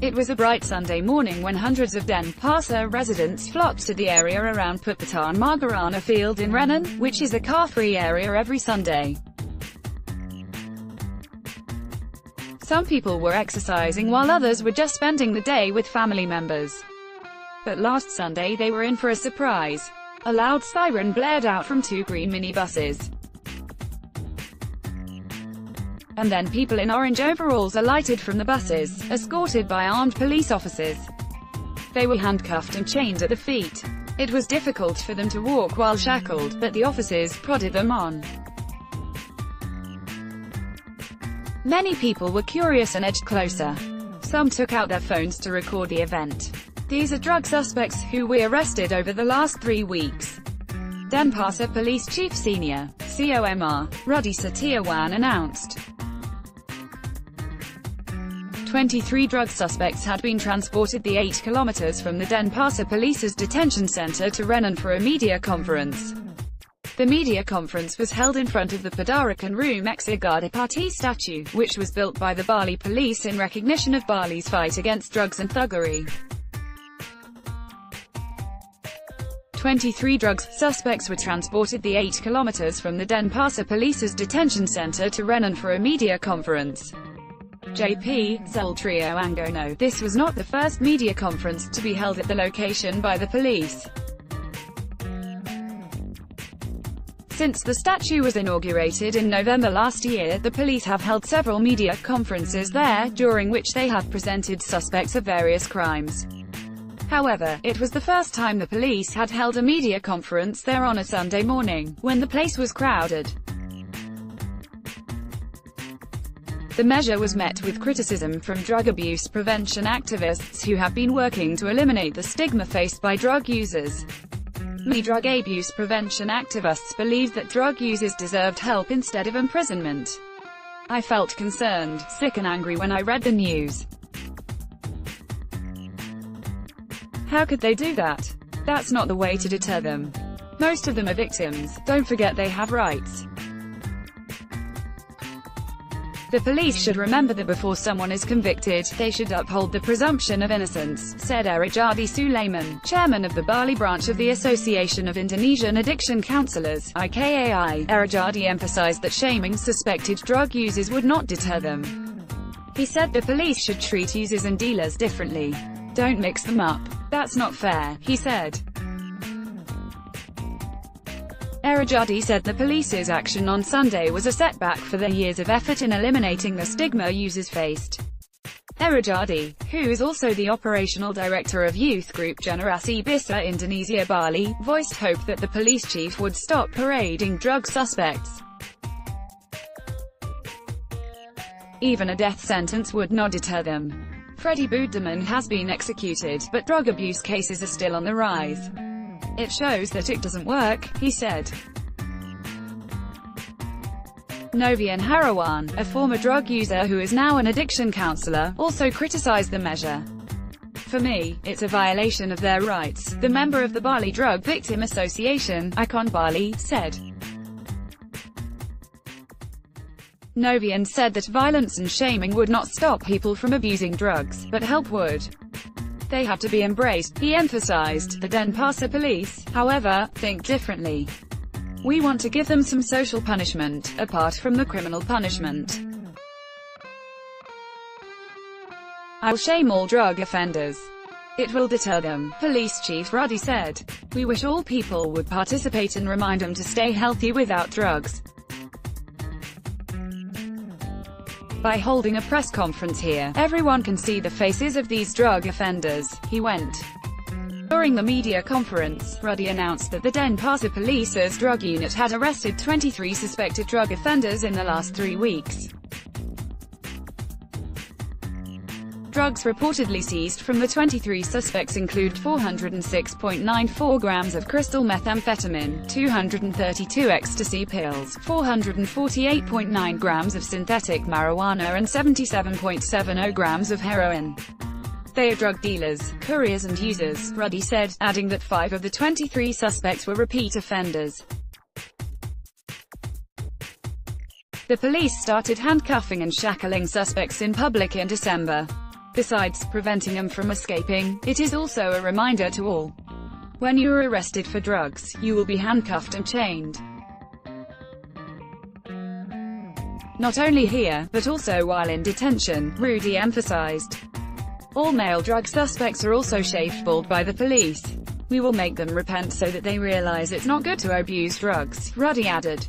It was a bright Sunday morning when hundreds of Denpasar residents flocked to the area around Puputa and Margarana Field in Renan, which is a car-free area every Sunday. Some people were exercising while others were just spending the day with family members. But last Sunday they were in for a surprise. A loud siren blared out from two green minibuses. And then people in orange overalls alighted from the buses, escorted by armed police officers. They were handcuffed and chained at the feet. It was difficult for them to walk while shackled, but the officers prodded them on. Many people were curious and edged closer. Some took out their phones to record the event. These are drug suspects who we arrested over the last 3 weeks. Denpasar Police Chief Senior COMR, Ruddy Setiawan announced. 23 drug suspects had been transported the 8 kilometers from the Denpasar Police's detention center to Renan for a media conference. The media conference was held in front of the Padarakan Room Exegadipati statue, which was built by the Bali police in recognition of Bali's fight against drugs and thuggery. 23 drug suspects were transported the 8 kilometers from the Denpasar Police's detention center to Renan for a media conference. JP, Zultrio Angono. This was not the first media conference to be held at the location by the police. Since the statue was inaugurated in November last year, the police have held several media conferences there, during which they have presented suspects of various crimes. However, it was the first time the police had held a media conference there on a Sunday morning, when the place was crowded. The measure was met with criticism from drug abuse prevention activists who have been working to eliminate the stigma faced by drug users. Many drug abuse prevention activists believed that drug users deserved help instead of imprisonment. I felt concerned, sick and angry when I read the news. How could they do that? That's not the way to deter them. Most of them are victims. Don't forget they have rights. The police should remember that before someone is convicted, they should uphold the presumption of innocence, said Erajadi Sulaiman, chairman of the Bali branch of the Association of Indonesian Addiction Counselors, IKAI. Erajadi emphasized that shaming suspected drug users would not deter them. He said the police should treat users and dealers differently. Don't mix them up. That's not fair, he said. Erajadi said the police's action on Sunday was a setback for their years of effort in eliminating the stigma users faced. Erajadi, who is also the operational director of youth group Generasi Bisa Indonesia Bali, voiced hope that the police chief would stop parading drug suspects. Even a death sentence would not deter them. Freddy Budiman has been executed, but drug abuse cases are still on the rise. It shows that it doesn't work, he said. Novian Harawan, a former drug user who is now an addiction counselor, also criticized the measure. For me, it's a violation of their rights, the member of the Bali Drug Victim Association, Icon Bali, said. Novian said that violence and shaming would not stop people from abusing drugs, but help would. They have to be embraced, he emphasized. The Denpasar Police, however, think differently. We want to give them some social punishment, apart from the criminal punishment. I'll shame all drug offenders. It will deter them, Police Chief Ruddy said. We wish all people would participate and remind them to stay healthy without drugs. By holding a press conference here, everyone can see the faces of these drug offenders, he went. During the media conference, Ruddy announced that the Denpasar Police's drug unit had arrested 23 suspected drug offenders in the last 3 weeks. Drugs reportedly seized from the 23 suspects include 406.94 grams of crystal methamphetamine, 232 ecstasy pills, 448.9 grams of synthetic marijuana and 77.70 grams of heroin. They are drug dealers, couriers and users, Ruddy said, adding that 5 of the 23 suspects were repeat offenders. The police started handcuffing and shackling suspects in public in December. Besides preventing them from escaping, it is also a reminder to all. When you are arrested for drugs, you will be handcuffed and chained. Not only here, but also while in detention, Rudy emphasized. All male drug suspects are also shaved bald by the police. We will make them repent so that they realize it's not good to abuse drugs, Rudy added.